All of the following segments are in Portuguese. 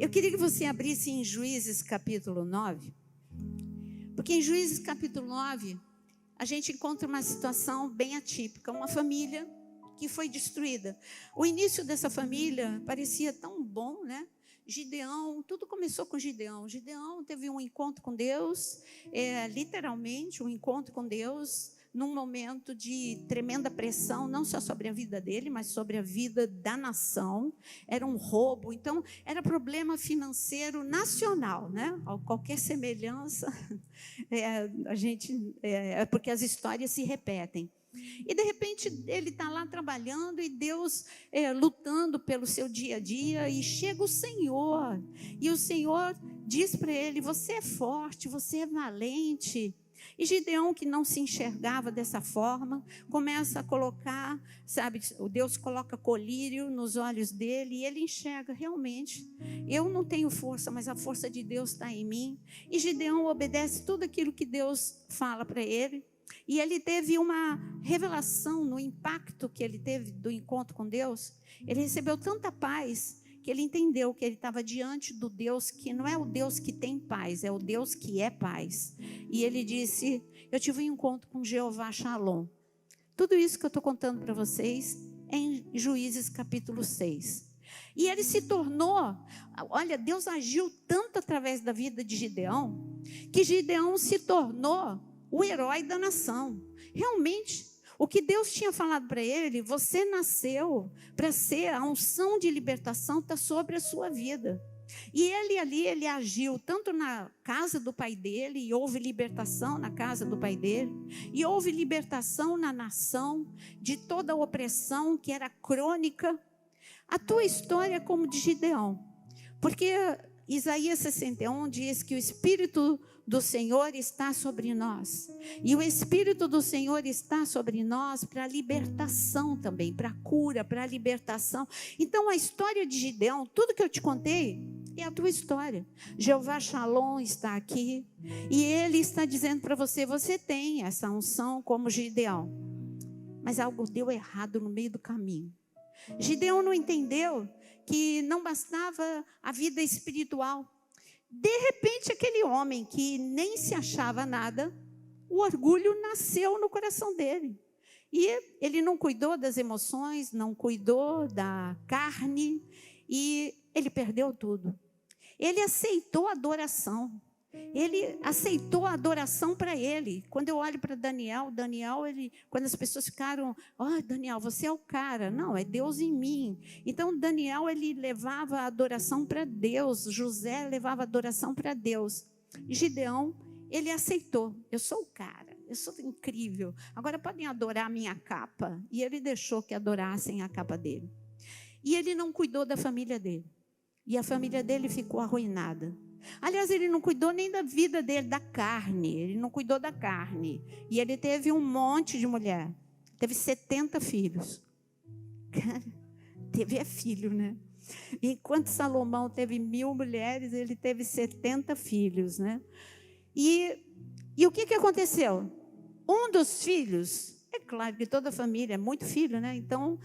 Eu queria que você abrisse em Juízes capítulo 9, porque em Juízes capítulo 9, a gente encontra uma situação bem atípica, uma família que foi destruída. O início dessa família parecia tão bom, né? Gideão, tudo começou com Gideão. Gideão teve um encontro com Deus, literalmente um encontro com Deus, num momento de tremenda pressão, não só sobre a vida dele, mas sobre a vida da nação. Era um roubo, então era problema financeiro nacional, né? Qualquer semelhança, porque as histórias se repetem. E de repente ele está lá trabalhando e Deus lutando pelo seu dia a dia, e chega o Senhor, e o Senhor diz para ele: você é forte, você é valente. E Gideão, que não se enxergava dessa forma, começa a colocar, sabe, Deus coloca colírio nos olhos dele, e ele enxerga: realmente, eu não tenho força, mas a força de Deus está em mim. E Gideão obedece tudo aquilo que Deus fala para ele. E ele teve uma revelação no impacto que ele teve do encontro com Deus. Ele recebeu tanta paz que ele entendeu que ele estava diante do Deus que não é o Deus que tem paz, é o Deus que é paz. E ele disse: eu tive um encontro com Jeová Shalom. Tudo isso que eu estou contando para vocês é em Juízes capítulo 6. E ele se tornou, olha, Deus agiu tanto através da vida de Gideão, que Gideão se tornou o herói da nação. Realmente, o que Deus tinha falado para ele: você nasceu para ser, a unção de libertação está sobre a sua vida. E ele agiu tanto na casa do pai dele, e houve libertação na casa do pai dele, e houve libertação na nação de toda a opressão que era crônica. A tua história é como de Gideão, porque Isaías 61 diz que o Espírito do Senhor está sobre nós, e o Espírito do Senhor está sobre nós para libertação também, para cura, para libertação. Então a história de Gideão, tudo que eu te contei, é a tua história. Jeová Shalom está aqui, e ele está dizendo para você: você tem essa unção como Gideão, mas algo deu errado no meio do caminho. Gideão não entendeu que não bastava a vida espiritual. De repente, aquele homem que nem se achava nada, o orgulho nasceu no coração dele. E ele não cuidou das emoções, não cuidou da carne, e ele perdeu tudo. Ele aceitou a adoração. Ele aceitou a adoração para ele. Quando eu olho para Daniel, quando as pessoas ficaram: Daniel, você é o cara. Não, é Deus em mim. Então Daniel, ele levava a adoração para Deus. José levava a adoração para Deus. Gideão, ele aceitou: eu sou o cara, eu sou incrível, agora podem adorar a minha capa. E ele deixou que adorassem a capa dele. E ele não cuidou da família dele, e a família dele ficou arruinada. Aliás, ele não cuidou nem da vida dele, da carne. Ele não cuidou da carne. E ele teve um monte de mulher. Teve 70 filhos. Cara, teve filho, né? Enquanto Salomão teve 1000 mulheres, ele teve 70 filhos, né? E o que aconteceu? Um dos filhos, é claro que toda família é muito filho, né? Então,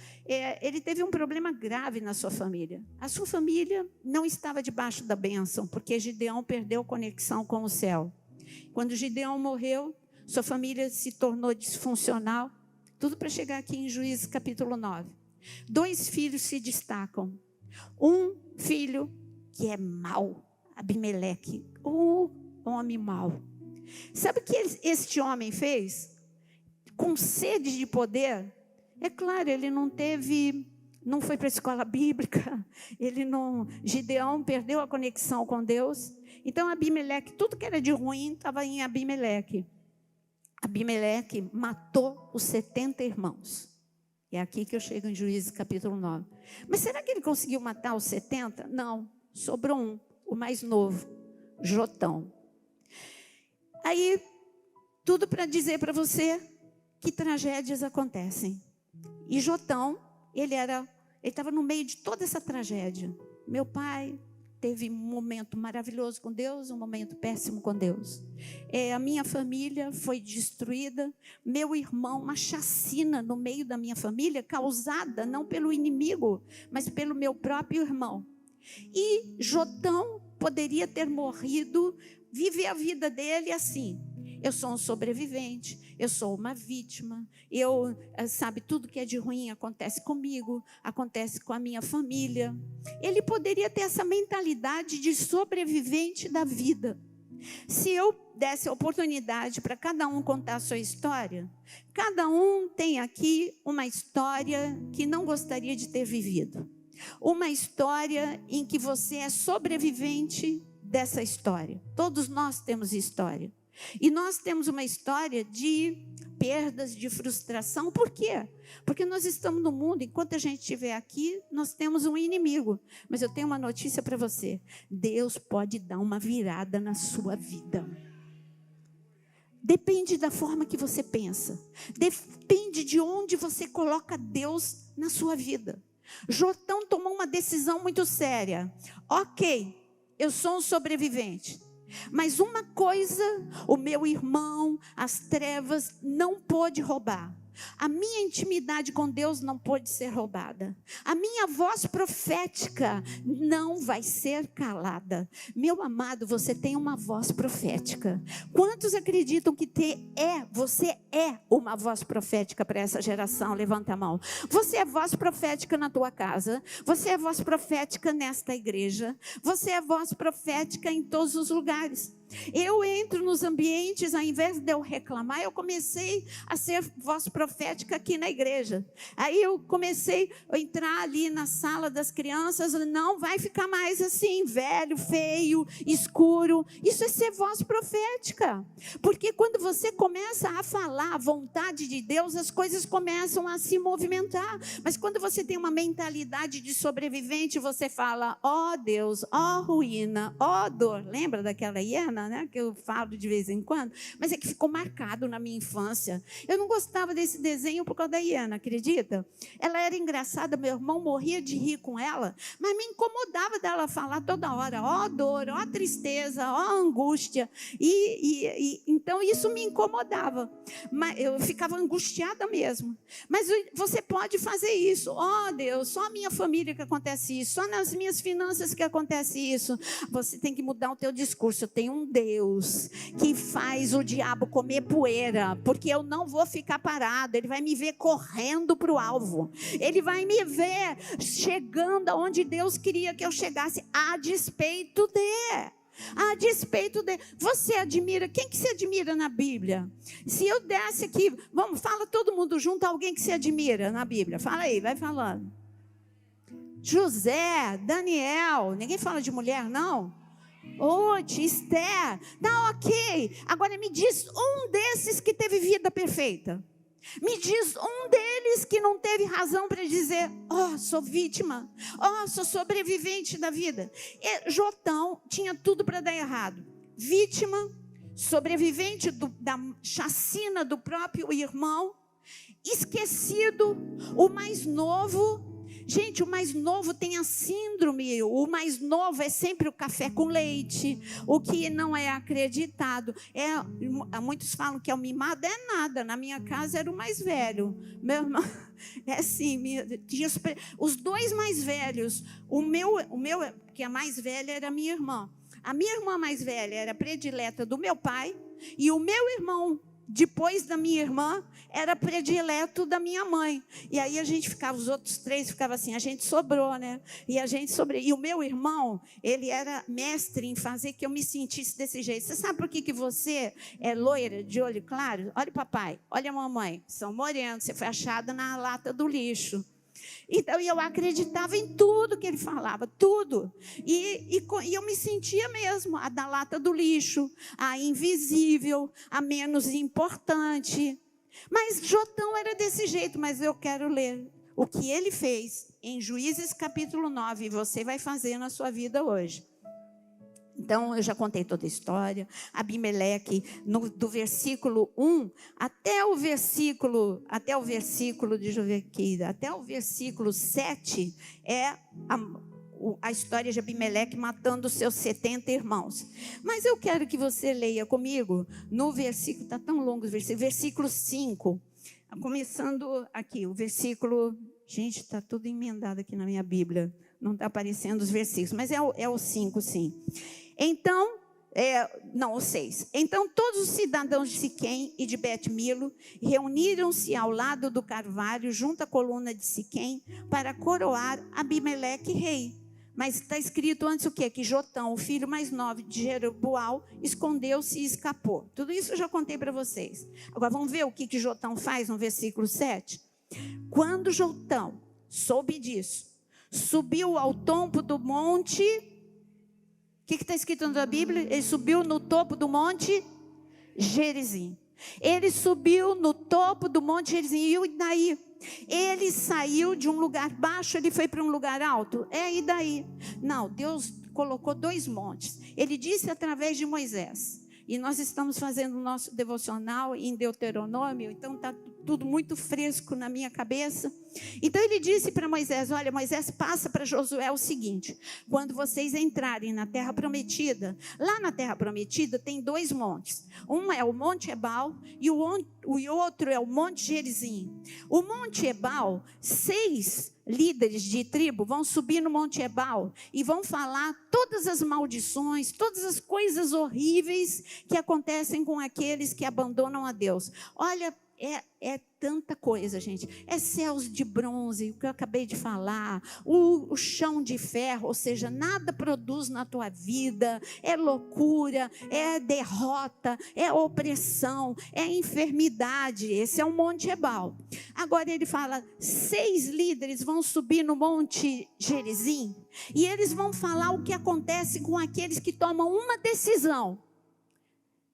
ele teve um problema grave na sua família. A sua família não estava debaixo da bênção, porque Gideão perdeu conexão com o céu. Quando Gideão morreu, sua família se tornou disfuncional. Tudo para chegar aqui em Juízes capítulo 9. 2 filhos se destacam. Um filho que é mau, Abimeleque, o homem mau. Sabe o que este homem fez? Com sede de poder, é claro, ele não foi para a escola bíblica, Gideão perdeu a conexão com Deus. Então Abimeleque, tudo que era de ruim estava em Abimeleque. Abimeleque matou os 70 irmãos. É aqui que eu chego em Juízes capítulo 9. Mas será que ele conseguiu matar os 70? Não, sobrou um, o mais novo, Jotão. Aí, tudo para dizer para você que tragédias acontecem. E Jotão, ele estava no meio de toda essa tragédia. Meu pai teve um momento maravilhoso com Deus, um momento péssimo com Deus. A minha família foi destruída. Meu irmão, uma chacina no meio da minha família, causada não pelo inimigo, mas pelo meu próprio irmão. E Jotão poderia ter morrido, viver a vida dele assim: eu sou um sobrevivente, eu sou uma vítima, sabe, tudo que é de ruim acontece comigo, acontece com a minha família. Ele poderia ter essa mentalidade de sobrevivente da vida. Se eu desse a oportunidade para cada um contar a sua história, cada um tem aqui uma história que não gostaria de ter vivido. Uma história em que você é sobrevivente dessa história. Todos nós temos história. E nós temos uma história de perdas, de frustração. Por quê? Porque nós estamos no mundo, enquanto a gente estiver aqui, nós temos um inimigo. Mas eu tenho uma notícia para você: Deus pode dar uma virada na sua vida. Depende da forma que você pensa. Depende de onde você coloca Deus na sua vida. Jotão tomou uma decisão muito séria. Ok, eu sou um sobrevivente. Mas uma coisa, o meu irmão, as trevas, não pôde roubar. A minha intimidade com Deus não pode ser roubada. A minha voz profética não vai ser calada. Meu amado, você tem uma voz profética. Quantos acreditam que você é uma voz profética para essa geração? Levanta a mão. Você é voz profética na tua casa. Você é voz profética nesta igreja. Você é voz profética em todos os lugares. Eu entro nos ambientes, ao invés de eu reclamar, eu comecei a ser voz profética aqui na igreja. Aí eu comecei a entrar ali na sala das crianças: não vai ficar mais assim, velho, feio, escuro. Isso é ser voz profética. Porque quando você começa a falar a vontade de Deus, as coisas começam a se movimentar. Mas quando você tem uma mentalidade de sobrevivente, você fala: ó Deus, ó ruína, ó dor. Lembra daquela hiena? Né, que eu falo de vez em quando, mas é que ficou marcado na minha infância. Eu não gostava desse desenho por causa da hiena, acredita? Ela era engraçada, meu irmão morria de rir com ela, mas me incomodava dela falar toda hora: ó dor, ó tristeza, ó angústia, então isso me incomodava, mas eu ficava angustiada mesmo. Mas você pode fazer isso: ó Deus, só a minha família que acontece isso, só nas minhas finanças que acontece isso. Você tem que mudar o teu discurso. Eu tenho um Deus que faz o diabo comer poeira, porque eu não vou ficar parado. Ele vai me ver correndo para o alvo. Ele vai me ver chegando aonde Deus queria que eu chegasse, a despeito de. Você admira, quem que se admira na Bíblia? Se eu desse aqui, fala todo mundo junto, alguém que se admira na Bíblia. Fala aí, vai falando. José, Daniel, ninguém fala de mulher não? Esther, tá ok. Agora me diz um desses que teve vida perfeita. Me diz um deles que não teve razão para dizer: sou vítima, sou sobrevivente da vida. E Jotão tinha tudo para dar errado. Vítima, sobrevivente da chacina do próprio irmão, esquecido, o mais novo. Gente, o mais novo tem a síndrome. O mais novo é sempre o café com leite, o que não é acreditado. Muitos falam que é o mimado, é nada. Na minha casa era o mais velho. Meu irmão, é assim, tinha os dois mais velhos. O meu, que a mais velha era a minha irmã. A minha irmã mais velha era predileta do meu pai, e o meu irmão, depois da minha irmã, era predileto da minha mãe. E aí a gente ficava, os outros três ficavam assim, a gente sobrou, né? E o meu irmão, ele era mestre em fazer que eu me sentisse desse jeito. Você sabe por que você é loira, de olho claro? Olha o papai, olha a mamãe, são morenos, você foi achada na lata do lixo. Então eu acreditava em tudo que ele falava, tudo. E eu me sentia mesmo a da lata do lixo, a invisível, a menos importante. Mas Jotão era desse jeito. Mas eu quero ler o que ele fez em Juízes capítulo 9, e você vai fazer na sua vida hoje. Então, eu já contei toda a história. Abimeleque, do versículo 1 até o versículo, deixa eu ver aqui, até o versículo 7, é a história de Abimeleque matando os seus 70 irmãos. Mas eu quero que você leia comigo no versículo, está tão longo o versículo 5, começando aqui, o versículo, gente, está tudo emendado aqui na minha Bíblia. Não está aparecendo os versículos, mas é o 5, sim. Então, o 6. Então todos os cidadãos de Siquém e de Bet-Milo reuniram-se ao lado do carvalho, junto à coluna de Siquém, para coroar Abimeleque rei. Mas está escrito antes o quê? Que Jotão, o filho mais novo de Jerubaal, escondeu-se e escapou. Tudo isso eu já contei para vocês. Agora vamos ver o que Jotão faz no versículo 7. Quando Jotão soube disso, subiu ao topo do monte. O que está escrito na Bíblia? Ele subiu no topo do monte Gerizim. Ele subiu no topo do monte Gerizim. E daí? Ele saiu de um lugar baixo, ele foi para um lugar alto? E daí? Não, Deus colocou 2 montes. Ele disse através de Moisés. E nós estamos fazendo o nosso devocional em Deuteronômio, então está tudo muito fresco na minha cabeça. Então ele disse para Moisés, olha, Moisés passa para Josué o seguinte: quando vocês entrarem na terra prometida, lá na terra prometida tem 2 montes. Um é o Monte Ebal e o outro é o Monte Gerizim. O Monte Ebal, 6 líderes de tribo vão subir no Monte Ebal e vão falar todas as maldições, todas as coisas horríveis que acontecem com aqueles que abandonam a Deus. Olha, é tanta coisa, gente. É céus de bronze, o que eu acabei de falar, o chão de ferro, ou seja, nada produz na tua vida, é loucura, é derrota, é opressão, é enfermidade. Esse é o Monte Ebal. Agora ele fala, 6 líderes vão subir no Monte Gerizim e eles vão falar o que acontece com aqueles que tomam uma decisão: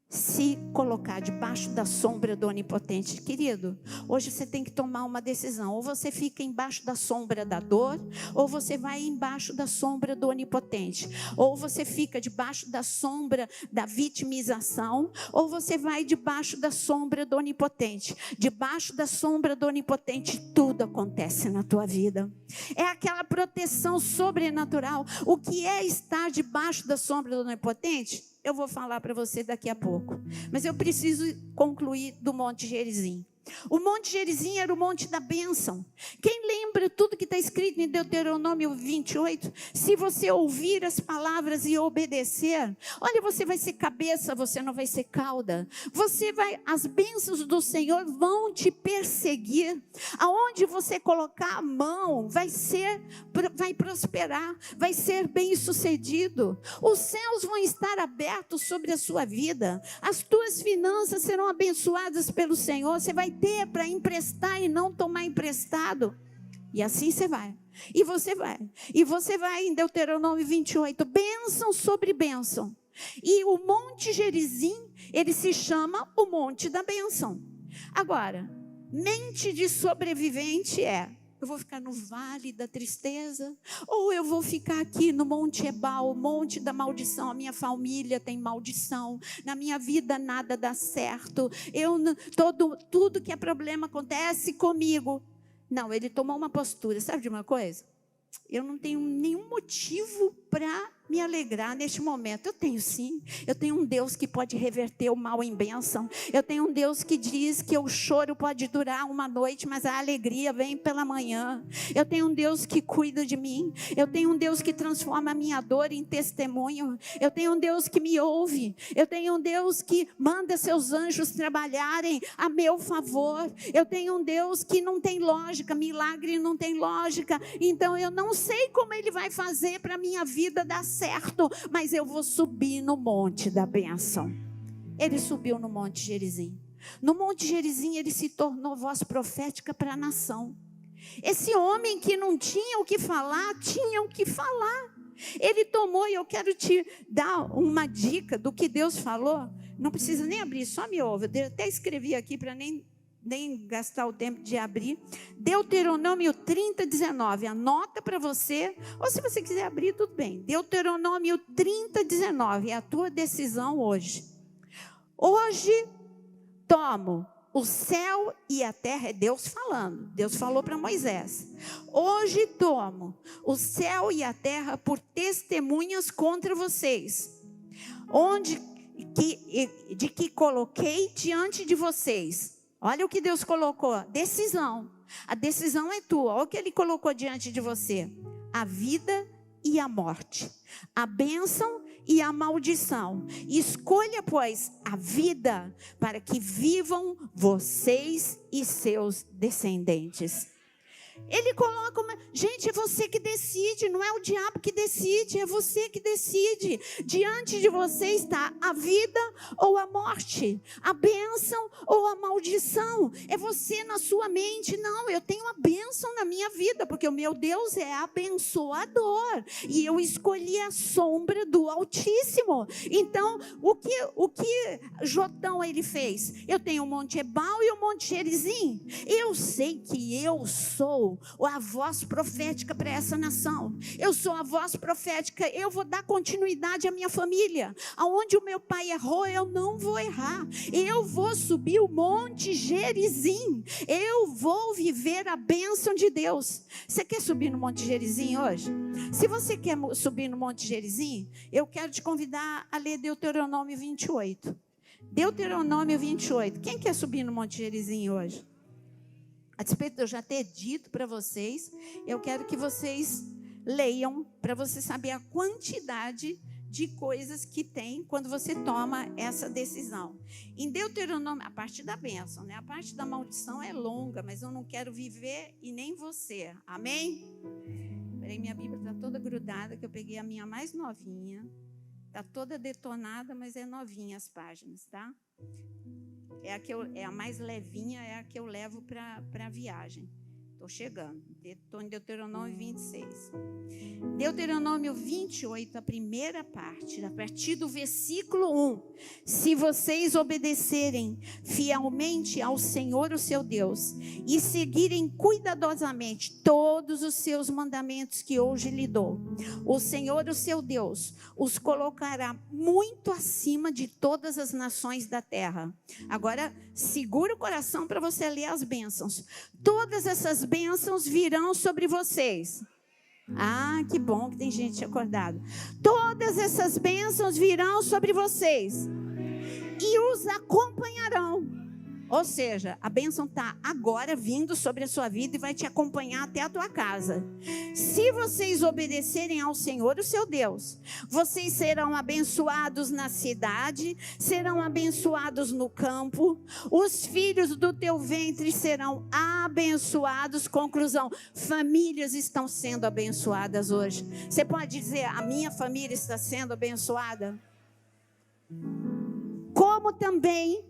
se colocar debaixo da sombra do Onipotente. Querido, hoje você tem que tomar uma decisão. Ou você fica embaixo da sombra da dor, ou você vai embaixo da sombra do Onipotente. Ou você fica debaixo da sombra da vitimização, ou você vai debaixo da sombra do Onipotente. Debaixo da sombra do Onipotente, tudo acontece na tua vida. É aquela proteção sobrenatural. O que é estar debaixo da sombra do Onipotente? Eu vou falar para você daqui a pouco. Mas eu preciso concluir do Monte Gerizim. O Monte Gerizim era o monte da bênção. Quem lembra tudo que está escrito em Deuteronômio 28? Se você ouvir as palavras e obedecer, olha, você vai ser cabeça, você não vai ser cauda. As bênçãos do Senhor vão te perseguir. Aonde você colocar a mão, vai prosperar, vai ser bem sucedido. Os céus vão estar abertos sobre a sua vida. As tuas finanças serão abençoadas pelo Senhor. Você vai ter para emprestar e não tomar emprestado. E assim você vai. E você vai em Deuteronômio 28, bênção sobre bênção. E o Monte Gerizim, ele se chama o Monte da Bênção. Agora, mente de sobrevivente eu vou ficar no vale da tristeza, ou eu vou ficar aqui no Monte Ebal, o monte da maldição. A minha família tem maldição, na minha vida nada dá certo, tudo que é problema acontece comigo. Não, ele tomou uma postura. Sabe de uma coisa? Eu não tenho nenhum motivo para me alegrar neste momento. Eu tenho sim. Eu tenho um Deus que pode reverter o mal em bênção. Eu tenho um Deus que diz que o choro pode durar uma noite, mas a alegria vem pela manhã. Eu tenho um Deus que cuida de mim. Eu tenho um Deus que transforma a minha dor em testemunho. Eu tenho um Deus que me ouve. Eu tenho um Deus que manda seus anjos trabalharem a meu favor. Eu tenho um Deus que não tem lógica. Milagre não tem lógica. Então eu não sei como Ele vai fazer para a minha vida dar certo, mas eu vou subir no monte da bênção. Ele subiu no Monte Gerizim. No Monte Gerizim ele se tornou voz profética para a nação. Esse homem que não tinha o que falar, tinha o que falar. Ele tomou, e eu quero te dar uma dica do que Deus falou. Não precisa nem abrir, só me ouve. Eu até escrevi aqui para nem gastar o tempo de abrir. Deuteronômio 30, 19. Anota para você, ou se você quiser abrir, tudo bem. Deuteronômio 30, 19. É a tua decisão hoje. Hoje tomo o céu e a terra. É Deus falando. Deus falou para Moisés. Hoje tomo o céu e a terra por testemunhas contra vocês, de que coloquei diante de vocês. Olha o que Deus colocou, decisão. A decisão é tua. Olha o que Ele colocou diante de você. a vida e a morte, a bênção e a maldição. Escolha, pois, a vida para que vivam vocês e seus descendentes. Ele coloca gente, é você que decide, não é o diabo que decide, é você que decide. Diante de você está a vida ou a morte, a bênção ou a maldição. É você na sua mente. Não, eu tenho a bênção na minha vida, porque o meu Deus é abençoador, e eu escolhi a sombra do Altíssimo. Então, o que Jotão ele fez? Eu tenho o Monte Ebal e o Monte Gerizim. Eu sei que eu sou a voz profética para essa nação. Eu sou a voz profética. Eu vou dar continuidade à minha família. Aonde o meu pai errou, eu não vou errar. Eu vou subir o Monte Gerizim. Eu vou viver a bênção de Deus. Você quer subir no Monte Gerizim hoje? Se você quer subir no Monte Gerizim, eu quero te convidar a ler Deuteronômio 28. Deuteronômio 28. Quem quer subir no Monte Gerizim hoje? A despeito de eu já ter dito para vocês, eu quero que vocês leiam, para você saber a quantidade de coisas que tem quando você toma essa decisão. Em Deuteronômio, a parte da bênção, né? A parte da maldição é longa, mas eu não quero viver e nem você. Amém? Peraí, minha Bíblia está toda grudada, que eu peguei a minha mais novinha. Está toda detonada, mas é novinha as páginas, tá? É a mais levinha, é a que eu levo para a viagem. Estou chegando. Estou em Deuteronômio 26. Deuteronômio 28, a primeira parte, a partir do versículo 1. Se vocês obedecerem fielmente ao Senhor, o seu Deus, e seguirem cuidadosamente todos os seus mandamentos que hoje lhe dou, o Senhor, o seu Deus, os colocará muito acima de todas as nações da terra. Agora, segura o coração para você ler as bênçãos. Todas essas bênçãos virão sobre vocês. Ah, que bom que tem gente acordada. Todas essas bênçãos virão sobre vocês e os acompanharão. Ou seja, a bênção está agora vindo sobre a sua vida e vai te acompanhar até a tua casa. Se vocês obedecerem ao Senhor, o seu Deus, vocês serão abençoados na cidade, serão abençoados no campo, os filhos do teu ventre serão abençoados. Conclusão, famílias estão sendo abençoadas hoje. Você pode dizer, a minha família está sendo abençoada? Como também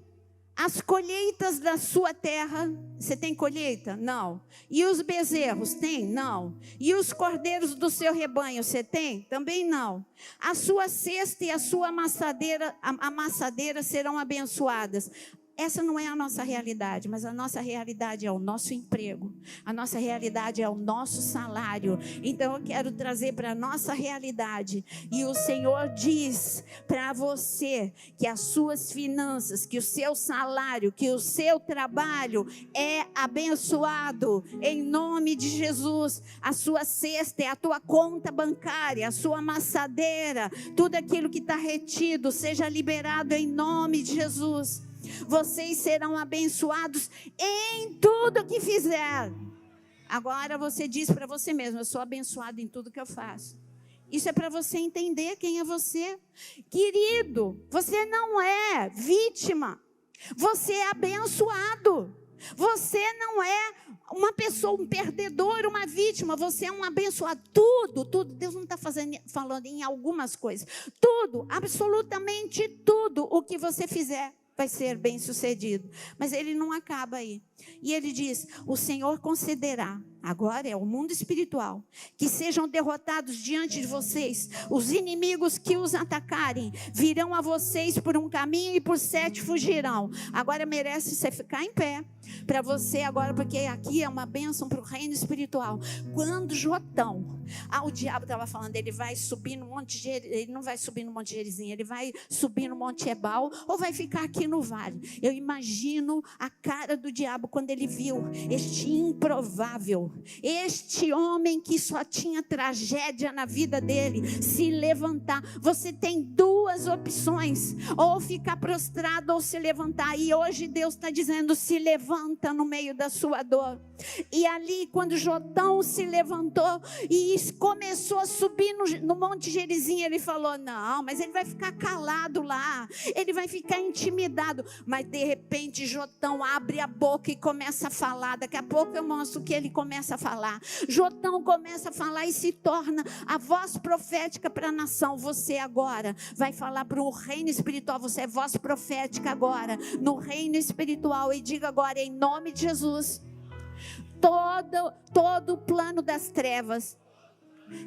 as colheitas da sua terra. Você tem colheita? Não. E os bezerros? Tem? Não. E os cordeiros do seu rebanho? Você tem? Também não. A sua cesta e a sua amassadeira serão abençoadas. Essa não é a nossa realidade, mas a nossa realidade é o nosso emprego. A nossa realidade é o nosso salário. Então eu quero trazer para a nossa realidade. E o Senhor diz para você que as suas finanças, que o seu salário, que o seu trabalho é abençoado. Em nome de Jesus. A sua cesta é a tua conta bancária, a sua amassadeira, tudo aquilo que está retido, seja liberado em nome de Jesus. Vocês serão abençoados em tudo que fizer. Agora você diz para você mesmo, eu sou abençoado em tudo que eu faço. Isso é para você entender quem é você. Querido, você não é vítima. Você é abençoado. Você não é uma pessoa, um perdedor, uma vítima. Você é um abençoado. Tudo. Deus não está falando em algumas coisas. Tudo, absolutamente tudo o que você fizer vai ser bem sucedido. Mas ele não acaba aí. E ele diz, o Senhor concederá, agora é o mundo espiritual, que sejam derrotados diante de vocês. Os inimigos que os atacarem virão a vocês por um caminho e por 7 fugirão. Agora merece você ficar em pé. Para você agora, porque aqui é uma bênção para o reino espiritual. Quando Jotão, o diabo estava falando, ele vai subir no Monte ele não vai subir no Monte Gerizim, ele vai subir no Monte Ebal ou vai ficar aqui no vale. Eu imagino a cara do diabo quando ele viu este improvável, este homem que só tinha tragédia na vida dele, se levantar. Você tem 2 duas opções: ou ficar prostrado ou se levantar. E hoje Deus está dizendo: se levanta no meio da sua dor. E ali, quando Jotão se levantou e começou a subir no Monte Gerizim, ele falou: não, mas ele vai ficar calado lá, ele vai ficar intimidado. Mas de repente Jotão abre a boca e começa a falar. Daqui a pouco eu mostro o que ele começa a falar. Jotão começa a falar e se torna a voz profética para a nação. Você agora vai falar para o reino espiritual. Você é voz profética agora no reino espiritual. E diga agora, em nome de Jesus: todo o plano das trevas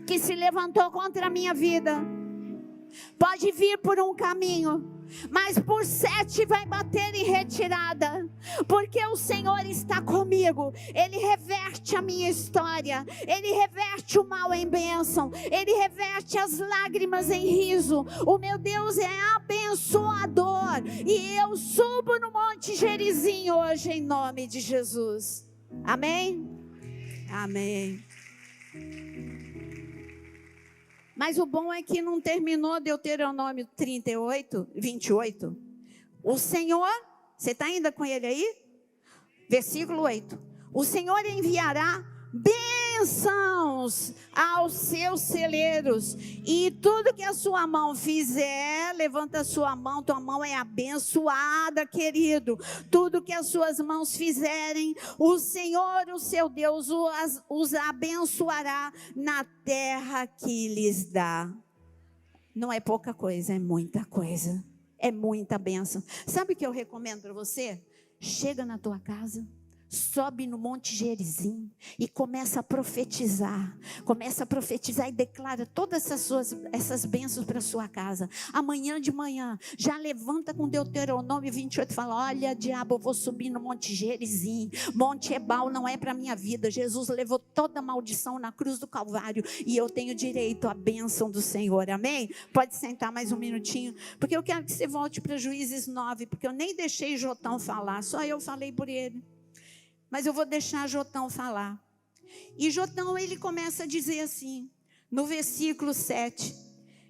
que se levantou contra a minha vida pode vir por um caminho, mas por 7 vai bater em retirada, porque o Senhor está comigo. Ele reverte a minha história, Ele reverte o mal em bênção, Ele reverte as lágrimas em riso. O meu Deus é abençoador, e eu subo no Monte Gerizim hoje em nome de Jesus. Amém? Amém. Mas o bom é que não terminou Deuteronômio 38, 28. O Senhor, você está ainda com ele aí? Versículo 8. O Senhor enviará bênçãos aos seus celeiros, e tudo que a sua mão fizer, levanta a sua mão, tua mão é abençoada, querido. Tudo que as suas mãos fizerem, o Senhor, o seu Deus, os abençoará na terra que lhes dá. Não é pouca coisa, é muita coisa, é muita bênção. Sabe o que eu recomendo para você? Chega na tua casa, sobe no Monte Gerizim e começa a profetizar. Começa a profetizar e declara todas essas bênçãos para a sua casa. Amanhã de manhã, já levanta com Deuteronômio 28 e fala: olha, diabo, eu vou subir no Monte Gerizim. Monte Ebal não é para a minha vida. Jesus levou toda a maldição na cruz do Calvário e eu tenho direito à bênção do Senhor. Amém? Pode sentar mais um minutinho, porque eu quero que você volte para Juízes 9, porque eu nem deixei Jotão falar, só eu falei por ele. Mas eu vou deixar Jotão falar. E Jotão, ele começa a dizer assim, no versículo 7.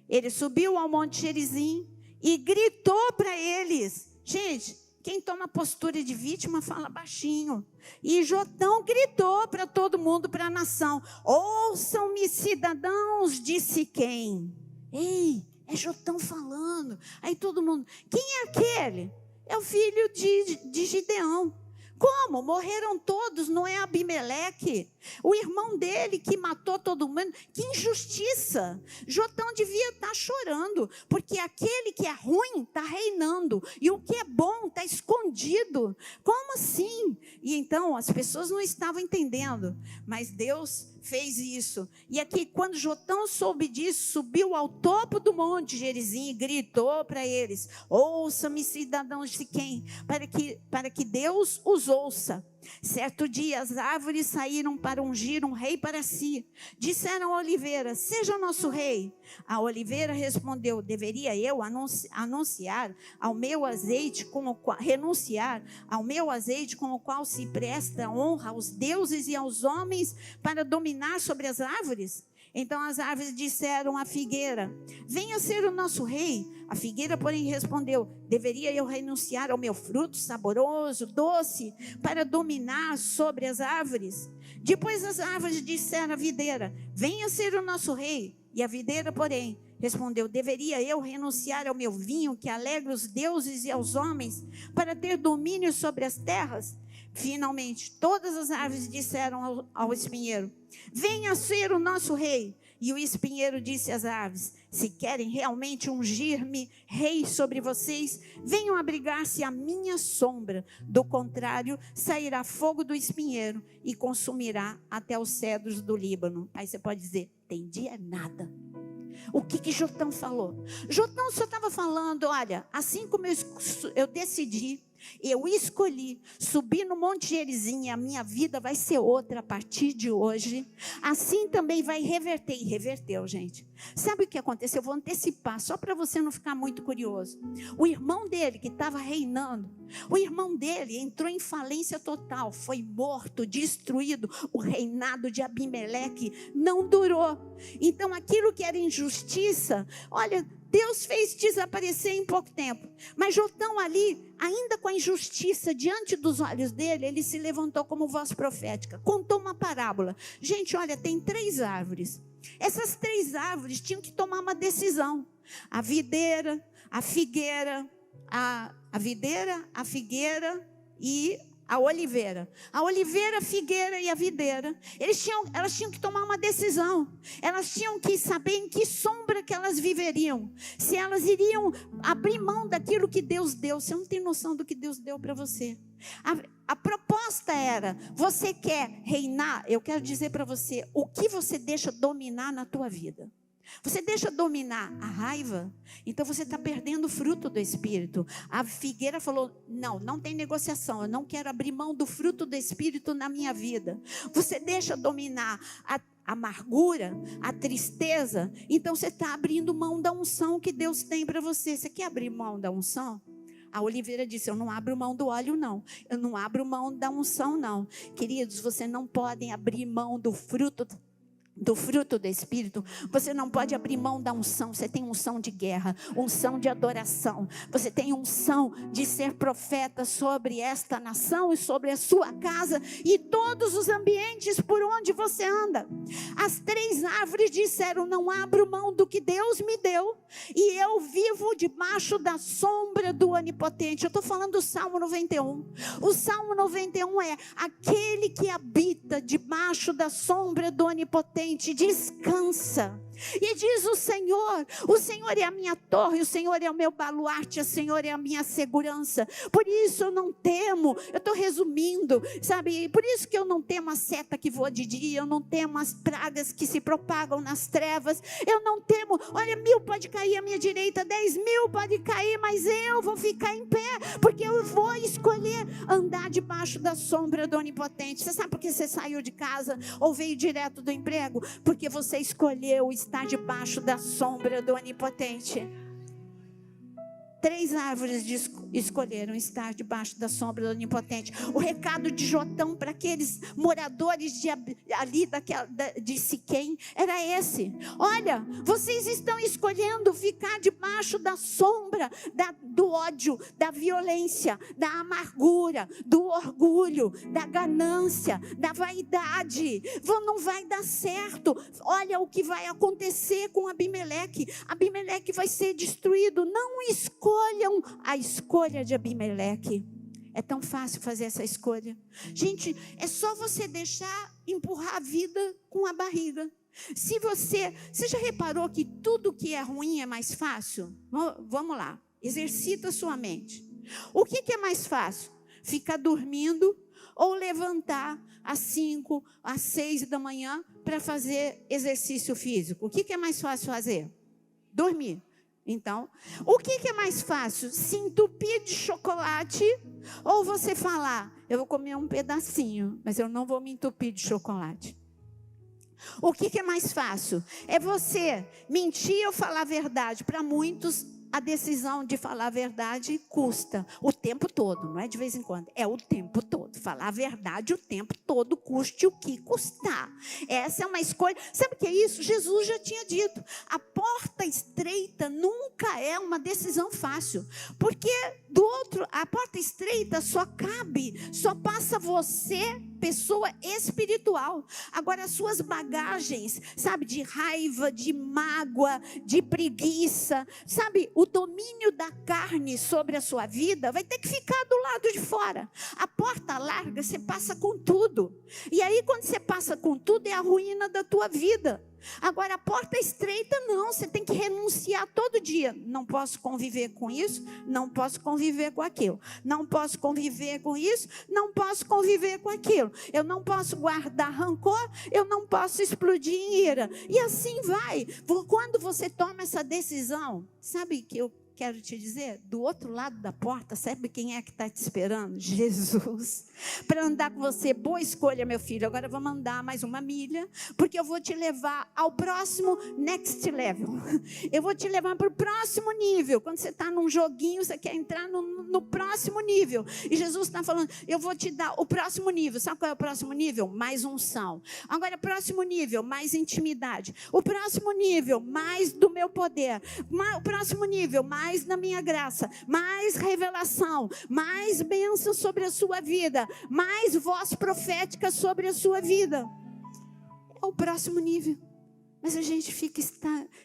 Ele subiu ao Monte Gerizim e gritou para eles. Gente, quem toma postura de vítima fala baixinho. E Jotão gritou para todo mundo, para a nação: ouçam-me, cidadãos de Siquém. Ei, é Jotão falando. Aí todo mundo: quem é aquele? É o filho de Gideão. Como? Morreram todos, não é Abimeleque? O irmão dele que matou todo mundo. Que injustiça! Jotão devia estar chorando, porque aquele que é ruim está reinando, e o que é bom está escondido. Como assim? E então as pessoas não estavam entendendo, mas Deus fez isso. E aqui, quando Jotão soube disso, subiu ao topo do Monte Gerizim e gritou para eles: ouça-me, cidadãos de Siquém, para que Deus os ouça. Certo dia as árvores saíram para ungir um rei para si. Disseram a oliveira: seja nosso rei. A oliveira respondeu: deveria eu renunciar ao meu azeite com o qual se presta honra aos deuses e aos homens, para dominar sobre as árvores? Então as árvores disseram à figueira: venha ser o nosso rei. A figueira, porém, respondeu: deveria eu renunciar ao meu fruto saboroso, doce, para dominar sobre as árvores? Depois as árvores disseram à videira: venha ser o nosso rei. E a videira, porém, respondeu: deveria eu renunciar ao meu vinho, que alegra os deuses e aos homens, para ter domínio sobre as terras? Finalmente, todas as árvores disseram ao espinheiro: venha ser o nosso rei. E o espinheiro disse às árvores: se querem realmente ungir-me rei sobre vocês, venham abrigar-se à minha sombra. Do contrário, sairá fogo do espinheiro e consumirá até os cedros do Líbano. Aí você pode dizer: entendi é nada. O que Jotão falou? Jotão só estava falando: olha, assim como eu decidi, eu escolhi subir no Monte Gerizim, e a minha vida vai ser outra a partir de hoje, assim também vai reverter. E reverteu, gente. Sabe o que aconteceu? Eu vou antecipar, só para você não ficar muito curioso. O irmão dele, que estava reinando, o irmão dele entrou em falência total, foi morto, destruído. O reinado de Abimeleque não durou. Então aquilo que era injustiça, olha, Deus fez desaparecer em pouco tempo. Mas Jotão ali, ainda com a injustiça diante dos olhos dele, ele se levantou como voz profética, contou uma parábola. Gente, olha, tem 3 árvores. Essas 3 árvores tinham que tomar uma decisão. A videira, a figueira, a videira, a figueira e a oliveira. A oliveira, a figueira e a videira. Elas tinham que tomar uma decisão. Elas tinham que saber em que sombra que elas viveriam. Se elas iriam abrir mão daquilo que Deus deu. Você não tem noção do que Deus deu para você. A proposta era, você quer reinar? Eu quero dizer para você, o que você deixa dominar na tua vida? Você deixa dominar a raiva? Então você está perdendo o fruto do Espírito. A figueira falou, não tem negociação, eu não quero abrir mão do fruto do Espírito na minha vida. Você deixa dominar a amargura, a tristeza, então você está abrindo mão da unção que Deus tem para você. Você quer abrir mão da unção? A oliveira disse, eu não abro mão do óleo não, eu não abro mão da unção não. Queridos, vocês não podem abrir mão do fruto do Espírito. Você não pode abrir mão da unção. Você tem unção de guerra, unção de adoração, você tem unção de ser profeta sobre esta nação e sobre a sua casa e todos os ambientes por onde você anda. As 3 árvores disseram, não abro mão do que Deus me deu e eu vivo debaixo da sombra do Onipotente. Eu estou falando do Salmo 91. O Salmo 91 é aquele que habita debaixo da sombra do Onipotente descansa. E diz o Senhor é a minha torre, o Senhor é o meu baluarte, o Senhor é a minha segurança. Por isso eu não temo, eu estou resumindo, sabe? Por isso que eu não temo a seta que voa de dia, eu não temo as pragas que se propagam nas trevas, eu não temo, olha, 1000 pode cair à minha direita, 10.000 pode cair, mas eu vou ficar em pé, porque eu vou escolher andar debaixo da sombra do Onipotente. Você sabe por que você saiu de casa ou veio direto do emprego? Porque você escolheu estar debaixo da sombra do Onipotente. 3 árvores escolheram estar debaixo da sombra do Onipotente. O recado de Jotão para aqueles moradores de Siquém era esse: olha, vocês estão escolhendo ficar debaixo da sombra do ódio, da violência, da amargura, do orgulho, da ganância, da vaidade. Não vai dar certo. Olha o que vai acontecer com Abimeleque. Abimeleque vai ser destruído. Não escolham a escolha de Abimeleque. É tão fácil fazer essa escolha. Gente, é só você deixar empurrar a vida com a barriga. Você já reparou que tudo que é ruim é mais fácil? Vamos lá, exercita a sua mente. O que é mais fácil? Ficar dormindo ou levantar às 5, às 6 da manhã para fazer exercício físico? O que é mais fácil fazer? Dormir. Então, o que é mais fácil? Se entupir de chocolate ou você falar, eu vou comer um pedacinho, mas eu não vou me entupir de chocolate? O que é mais fácil? É você mentir ou falar a verdade? Para muitos, a decisão de falar a verdade custa o tempo todo, não é de vez em quando, é o tempo todo. Falar a verdade o tempo todo, custe o que custar. Essa é uma escolha. Sabe o que é isso? Jesus já tinha dito, a porta estreita nunca é uma decisão fácil, porque a porta estreita só passa você, pessoa espiritual. Agora as suas bagagens, sabe, de raiva, de mágoa, de preguiça, sabe, o domínio da carne sobre a sua vida vai ter que ficar do lado de fora. A porta larga, você passa com tudo. E aí quando você passa com tudo, é a ruína da tua vida. Agora a porta estreita não, você tem que renunciar todo dia. Não posso conviver com isso, não posso conviver com aquilo, não posso conviver com isso, não posso conviver com aquilo, eu não posso guardar rancor, eu não posso explodir em ira, e assim vai. Quando você toma essa decisão, sabe que quero te dizer? Do outro lado da porta, sabe quem é que está te esperando? Jesus. Para andar com você. Boa escolha, meu filho. Agora vamos andar mais uma milha, porque eu vou te levar ao próximo next level. Eu vou te levar para o próximo nível. Quando você está num joguinho, você quer entrar no próximo nível. E Jesus está falando, eu vou te dar o próximo nível. Sabe qual é o próximo nível? Mais unção. Agora, próximo nível, mais intimidade. O próximo nível, mais do meu poder. O próximo nível, mais da minha graça. Mais revelação. Mais bênção sobre a sua vida. Mais voz profética sobre a sua vida. É o próximo nível. Mas a gente fica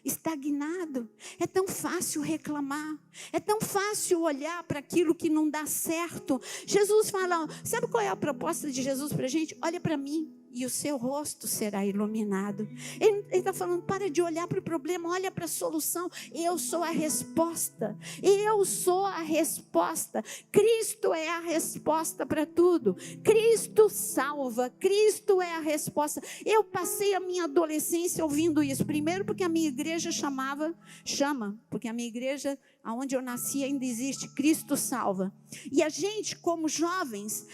estagnado. É tão fácil reclamar. É tão fácil olhar para aquilo que não dá certo. Jesus fala, sabe qual é a proposta de Jesus para a gente? Olha para mim e o seu rosto será iluminado. Ele está falando, para de olhar para o problema, olha para a solução. Eu sou a resposta. Eu sou a resposta. Cristo é a resposta para tudo. Cristo salva. Cristo é a resposta. Eu passei a minha adolescência ouvindo isso. Primeiro porque a minha igreja chama, porque a minha igreja, aonde eu nasci, ainda existe Cristo salva. E a gente, como jovens,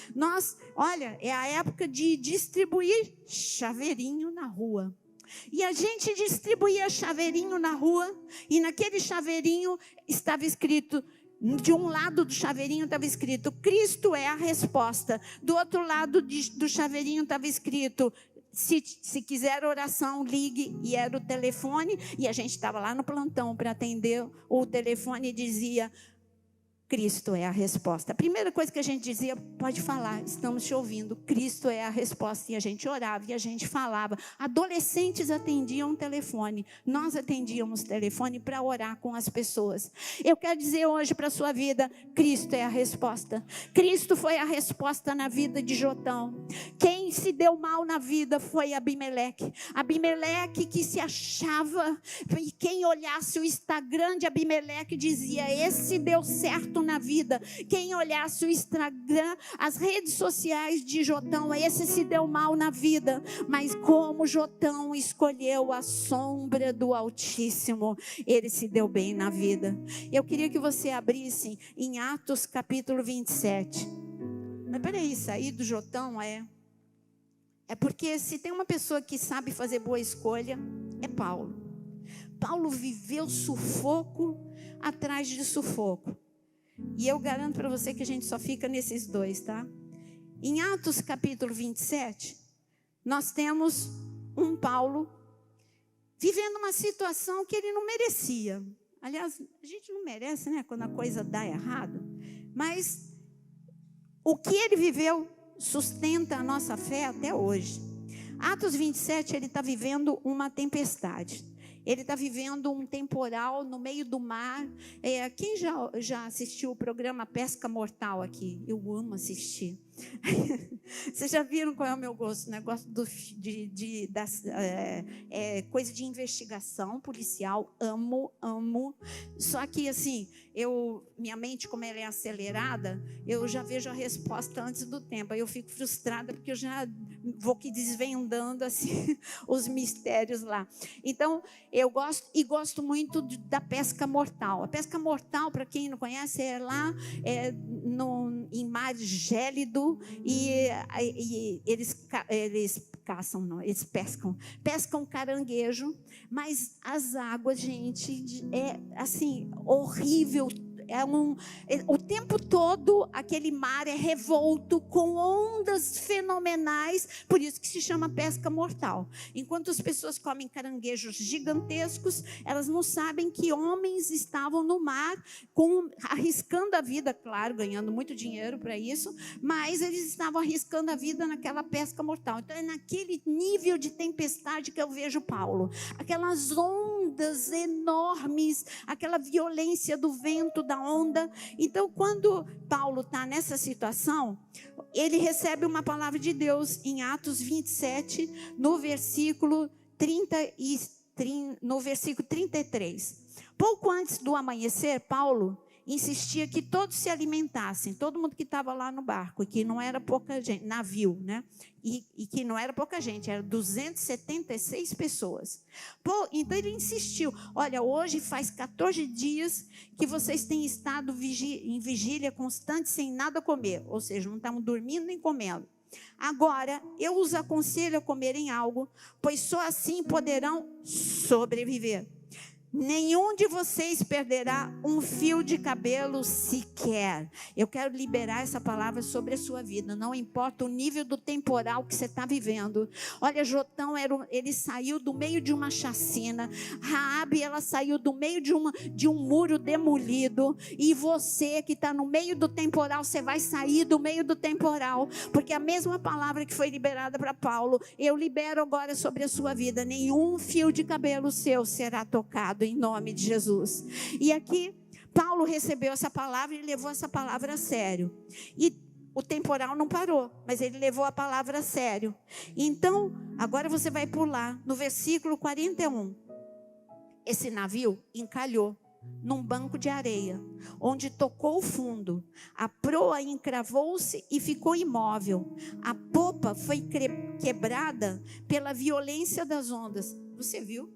olha, é a época de distribuir chaveirinho na rua. E a gente distribuía chaveirinho na rua, e naquele chaveirinho estava escrito, de um lado do chaveirinho estava escrito, Cristo é a resposta. Do outro lado do chaveirinho estava escrito, se quiser oração, ligue, e era o telefone, e a gente estava lá no plantão para atender o telefone e dizia, Cristo é a resposta. A primeira coisa que a gente dizia, pode falar, estamos te ouvindo. Cristo é a resposta. E a gente orava e a gente falava. Adolescentes atendiam o telefone. Nós atendíamos o telefone para orar com as pessoas. Eu quero dizer hoje para a sua vida, Cristo é a resposta. Cristo foi a resposta na vida de Jotão. Quem se deu mal na vida foi Abimeleque. Abimeleque que se achava, e quem olhasse o Instagram de Abimeleque dizia, esse deu certo na vida. Quem olhasse o Instagram, as redes sociais de Jotão, esse se deu mal na vida. Mas como Jotão escolheu a sombra do Altíssimo, ele se deu bem na vida. Eu queria que você abrisse em Atos capítulo 27. Mas peraí, sair do Jotão é porque se tem uma pessoa que sabe fazer boa escolha, é Paulo. Paulo viveu sufoco atrás de sufoco. E eu garanto para você que a gente só fica nesses dois, tá? Em Atos capítulo 27, nós temos um Paulo vivendo uma situação que ele não merecia. Aliás, a gente não merece, né? Quando a coisa dá errado. Mas o que ele viveu sustenta a nossa fé até hoje. Atos 27, ele está vivendo uma tempestade. Ele está vivendo um temporal no meio do mar. Quem já assistiu o programa Pesca Mortal aqui? Eu amo assistir. Vocês já viram qual é o meu gosto? Negócio coisa de investigação policial. Amo. Só que assim, minha mente, como ela é acelerada, eu já vejo a resposta antes do tempo. Aí eu fico frustrada porque eu já vou desvendando assim, os mistérios lá. Então, eu gosto muito da pesca mortal. A pesca mortal, para quem não conhece, é lá em mar gélido, e eles pescam caranguejo, mas as águas, gente, é assim, horrível. O tempo todo aquele mar é revolto com ondas fenomenais, por isso que se chama pesca mortal. Enquanto as pessoas comem caranguejos gigantescos, elas não sabem que homens estavam no mar arriscando a vida, claro, ganhando muito dinheiro para isso, mas eles estavam arriscando a vida naquela pesca mortal. Então é naquele nível de tempestade que eu vejo Paulo, aquelas ondas enormes, aquela violência do vento, da onda. Então, quando Paulo está nessa situação, ele recebe uma palavra de Deus em Atos 27, no versículo 33. Pouco antes do amanhecer, Paulo insistia que todos se alimentassem, todo mundo que estava lá no barco, e que não era pouca gente, navio, né? E que não era pouca gente, era 276 pessoas. Pô, então ele insistiu, olha, hoje faz 14 dias que vocês têm estado em vigília constante sem nada comer, ou seja, não estavam dormindo nem comendo. Agora, eu os aconselho a comerem algo, pois só assim poderão sobreviver. Nenhum de vocês perderá um fio de cabelo sequer. Eu quero liberar essa palavra sobre a sua vida. Não importa o nível do temporal que você está vivendo. Olha, Jotão, ele saiu do meio de uma chacina. Raabe, ela saiu do meio de um muro demolido. E você que está no meio do temporal, você vai sair do meio do temporal. Porque a mesma palavra que foi liberada para Paulo, eu libero agora sobre a sua vida. Nenhum fio de cabelo seu será tocado, em nome de Jesus. E aqui Paulo recebeu essa palavra e levou essa palavra a sério. E o temporal não parou, mas ele levou a palavra a sério. Então, agora você vai pular no versículo 41. Esse navio encalhou num banco de areia, onde tocou o fundo. A proa encravou-se e ficou imóvel. A popa foi quebrada pela violência das ondas. Você viu?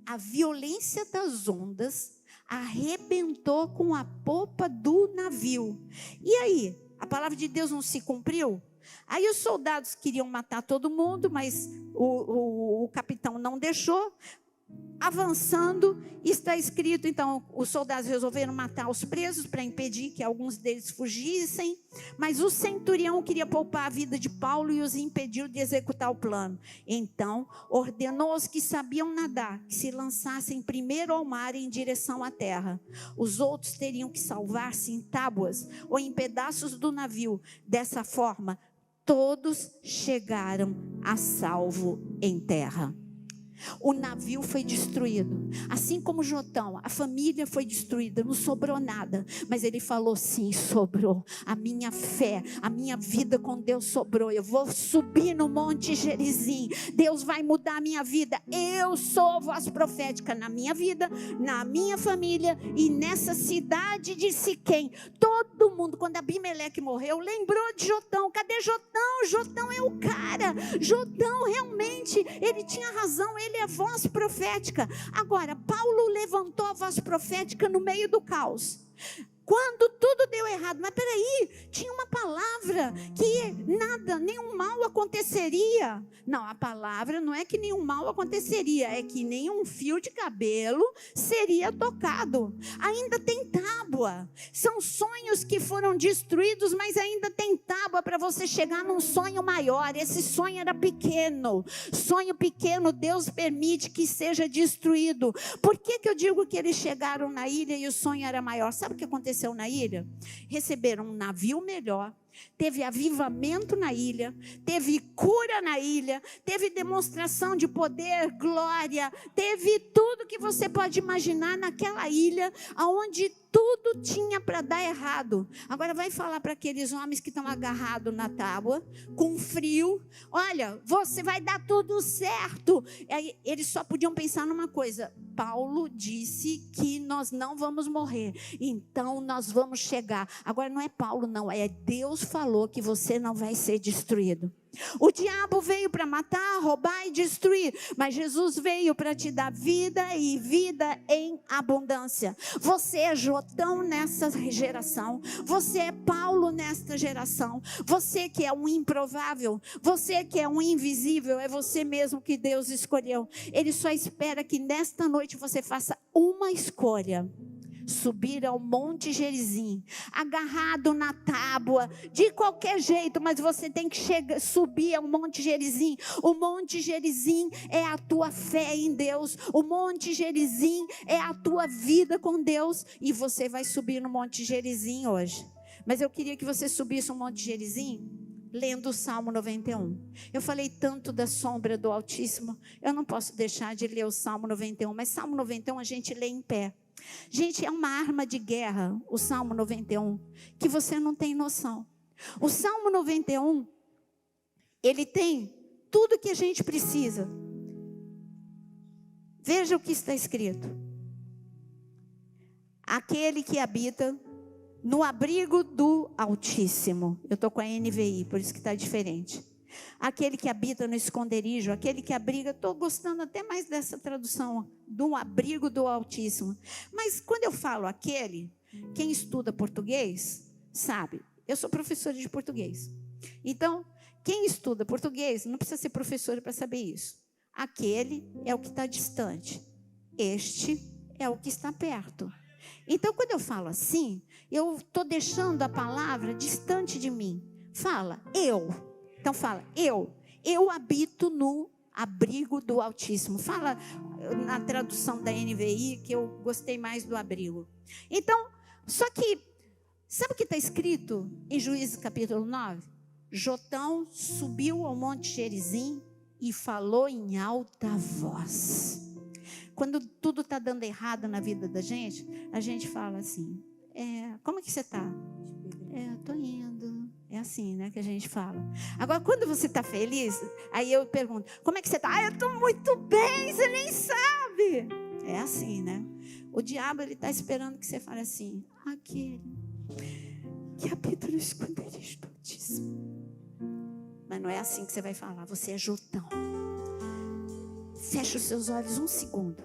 A violência das ondas arrebentou com a popa do navio. E aí, a palavra de Deus não se cumpriu? Aí os soldados queriam matar todo mundo, mas o capitão não deixou. Avançando, está escrito, então, os soldados resolveram matar os presos para impedir que alguns deles fugissem, mas o centurião queria poupar a vida de Paulo e os impediu de executar o plano. Então, ordenou aos que sabiam nadar que se lançassem primeiro ao mar em direção à terra. Os outros teriam que salvar-se em tábuas ou em pedaços do navio. Dessa forma, todos chegaram a salvo em terra. O navio foi destruído, assim como Jotão, a família foi destruída, não sobrou nada, mas ele falou: sim, sobrou, a minha fé, a minha vida com Deus sobrou. Eu vou subir no Monte Gerizim, Deus vai mudar a minha vida. Eu sou voz profética na minha vida, na minha família e nessa cidade de Siquém. Todo mundo, quando Abimeleque morreu, lembrou de Jotão. Cadê Jotão? Jotão é o cara. Jotão realmente, ele tinha razão, ele é voz profética. Agora, Paulo levantou a voz profética no meio do caos. Quando tudo deu errado, mas peraí, tinha uma palavra que nada, nenhum mal aconteceria. Não, a palavra não é que nenhum mal aconteceria, é que nenhum fio de cabelo seria tocado. Ainda tem tábua. São sonhos que foram destruídos, mas ainda tem tábua para você chegar num sonho maior. Esse sonho era pequeno. Sonho pequeno, Deus permite que seja destruído. Por que eu digo que eles chegaram na ilha e o sonho era maior? Sabe o que aconteceu na ilha? Receberam um navio melhor, teve avivamento na ilha, teve cura na ilha, teve demonstração de poder, glória, teve tudo que você pode imaginar naquela ilha, onde tudo tinha para dar errado. Agora vai falar para aqueles homens que estão agarrados na tábua, com frio: olha, você vai dar tudo certo. Aí, eles só podiam pensar numa coisa: Paulo disse que nós não vamos morrer, então nós vamos chegar. Agora não é Paulo não, é Deus falou que você não vai ser destruído. O diabo veio para matar, roubar e destruir, mas Jesus veio para te dar vida e vida em abundância. Você é Jotão nessa geração, você é Paulo nesta geração, você que é um improvável, você que é um invisível, é você mesmo que Deus escolheu. Ele só espera que nesta noite você faça uma escolha: subir ao Monte Gerizim, agarrado na tábua, de qualquer jeito, mas você tem que subir ao Monte Gerizim. O Monte Gerizim é a tua fé em Deus, o Monte Gerizim é a tua vida com Deus, e você vai subir no Monte Gerizim hoje. Mas eu queria que você subisse o Monte Gerizim lendo o Salmo 91. Eu falei tanto da sombra do Altíssimo, eu não posso deixar de ler o Salmo 91, mas Salmo 91 a gente lê em pé. Gente, é uma arma de guerra, o Salmo 91, que você não tem noção. O Salmo 91, ele tem tudo que a gente precisa. Veja o que está escrito: aquele que habita no abrigo do Altíssimo. Eu estou com a NVI, por isso que está diferente. Aquele que habita no esconderijo, aquele que abriga. Estou gostando até mais dessa tradução, do abrigo do Altíssimo. Mas quando eu falo aquele, quem estuda português sabe, eu sou professora de português. Então, quem estuda português não precisa ser professora para saber isso. Aquele é o que está distante, este é o que está perto. Então, quando eu falo assim, eu estou deixando a palavra distante de mim. Fala, eu. Então fala, eu habito no abrigo do Altíssimo. Fala na tradução da NVI, que eu gostei mais do abrigo. Então, só que, sabe o que está escrito em Juízes capítulo 9? Jotão subiu ao monte Gerizim e falou em alta voz. Quando tudo está dando errado na vida da gente, a gente fala assim, como é que você está? Estou indo. É assim, né, que a gente fala. Agora, quando você está feliz, aí eu pergunto, como é que você está? Eu estou muito bem, você nem sabe. É assim, né? O diabo, ele está esperando que você fale assim, aquele que habita no esconderijo do Altíssimo. Mas não é assim que você vai falar, você é Jotão. Fecha os seus olhos um segundo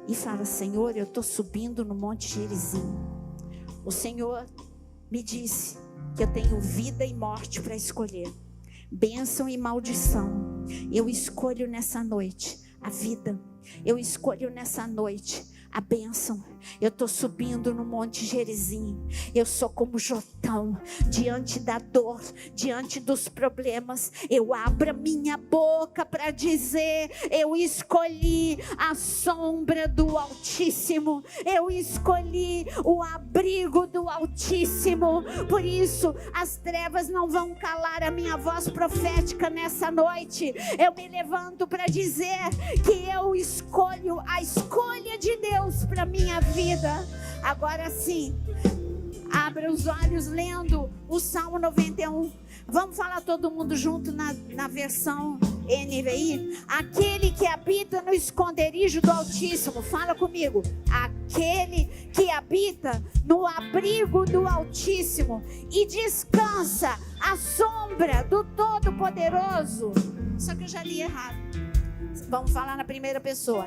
e fala, Senhor, eu estou subindo no monte Gerizim. O Senhor me disse que eu tenho vida e morte para escolher, bênção e maldição. Eu escolho nessa noite a vida, eu escolho nessa noite a bênção. Eu estou subindo no monte Gerizim. Eu sou como Jotão, diante da dor, diante dos problemas. Eu abro a minha boca para dizer, eu escolhi a sombra do Altíssimo. Eu escolhi o abrigo do Altíssimo. Por isso, as trevas não vão calar a minha voz profética nessa noite. Eu me levanto para dizer que eu escolho a escolha de Deus para minha vida. Agora sim, abra os olhos lendo o Salmo 91. Vamos falar todo mundo junto na versão NVI. Aquele que habita no esconderijo do Altíssimo. Fala comigo. Aquele que habita no abrigo do Altíssimo e descansa à sombra do Todo-Poderoso. Só que eu já li errado. Vamos falar na primeira pessoa.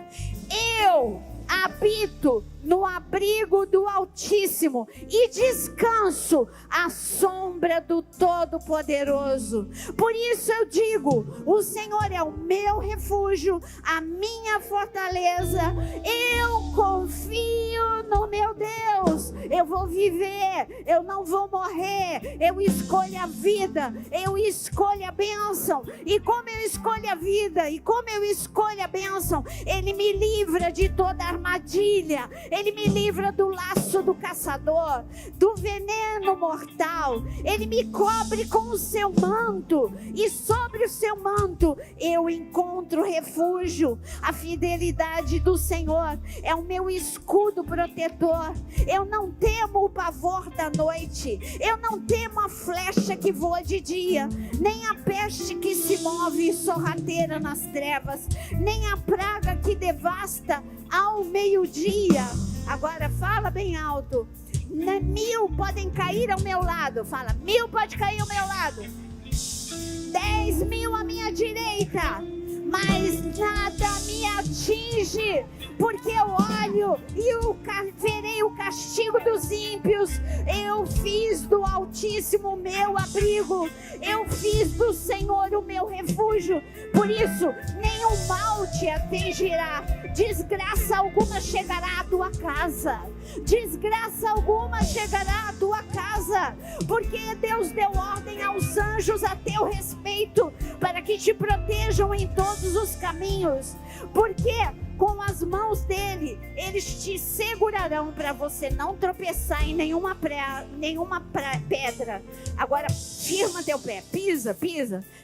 Eu habito no abrigo do Altíssimo e descanso à sombra do Todo-Poderoso. Por isso eu digo, o Senhor é o meu refúgio, a minha fortaleza. Eu confio no meu Deus. Eu vou viver, eu não vou morrer. Eu escolho a vida, eu escolho a bênção. E como eu escolho a vida, e como eu escolho a bênção, Ele me livra de toda armadilha. Ele me livra do laço do caçador, do veneno mortal. Ele me cobre com o seu manto, e sobre o seu manto eu encontro refúgio. A fidelidade do Senhor é o meu escudo protetor. Eu não temo o pavor da noite, eu não temo a flecha que voa de dia, nem a peste que se move sorrateira nas trevas, nem a praga que devasta ao meio-dia. Agora fala bem alto. 1000 podem cair ao meu lado. Fala, 1000 pode cair ao meu lado, 10.000 à minha direita, mas nada me atinge, porque eu olho e verei o castigo dos ímpios. Eu fiz do Altíssimo o meu abrigo, eu fiz do Senhor o meu refúgio. Por isso, nenhum mal te atingirá, desgraça alguma chegará à tua casa. Desgraça alguma chegará à tua casa, porque Deus deu ordem aos anjos a teu respeito, para que te protejam em todos os caminhos. Porque com as mãos dele, eles te segurarão para você não tropeçar em nenhuma pedra. Agora, firma teu pé, pisa.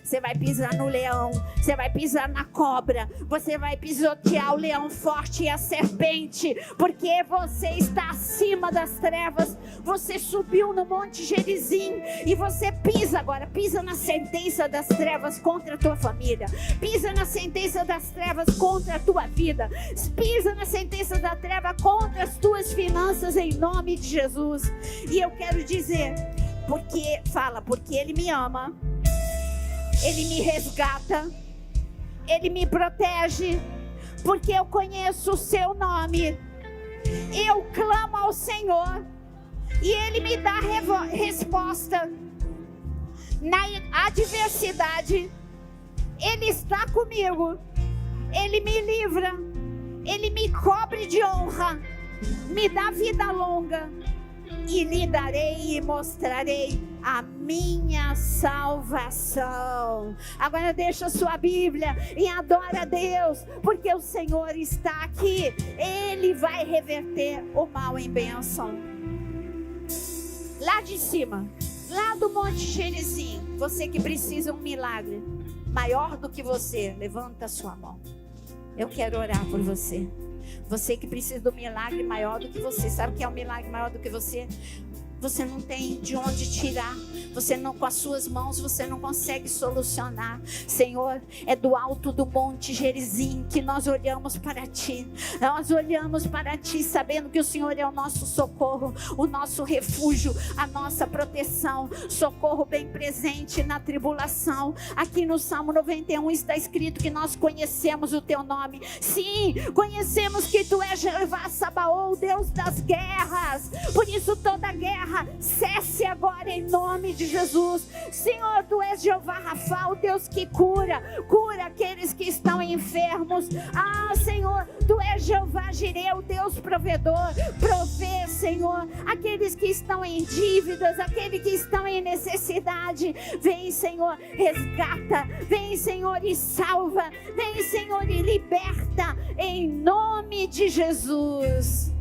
Você vai pisar no leão, você vai pisar na cobra, você vai pisotear o leão forte e a serpente, porque você está acima das trevas. Você subiu no monte Gerizim e você pisa na sentença das trevas contra a tua família, pisa na sentença das trevas contra a tua vida. vida. Pisa nas sentenças da treva contra as tuas finanças em nome de Jesus. E eu quero dizer, porque Ele me ama, Ele me resgata, Ele me protege, porque eu conheço o seu nome. Eu clamo ao Senhor e Ele me dá resposta. Na adversidade, Ele está comigo. Ele me livra, Ele me cobre de honra, me dá vida longa. E lhe darei e mostrarei a minha salvação. Agora deixa a sua Bíblia e adora a Deus, porque o Senhor está aqui. Ele vai reverter o mal em bênção. Lá de cima, lá do Monte Gerizim, você que precisa de um milagre maior do que você, levanta a sua mão. Eu quero orar por você. Você que precisa de um milagre maior do que você. Sabe o que é um milagre maior do que você? Você não tem de onde tirar. Você não, com as suas mãos, você não consegue solucionar. Senhor, é do alto do Monte Gerizim que nós olhamos para Ti. Nós olhamos para Ti sabendo que o Senhor é o nosso socorro, o nosso refúgio, a nossa proteção. Socorro bem presente na tribulação. Aqui no Salmo 91 está escrito que nós conhecemos o Teu nome. Sim, conhecemos que Tu és Jeová Sabaoth, o Deus das guerras. Por isso toda guerra cesse agora em nome de Jesus. Senhor, Tu és Jeová Rafa, o Deus que cura aqueles que estão enfermos. Senhor, Tu és Jeová Jireh, o Deus provedor. Provê, Senhor, aqueles que estão em dívidas, aqueles que estão em necessidade. Vem, Senhor, resgata. Vem, Senhor, e salva. Vem, Senhor, e liberta em nome de Jesus.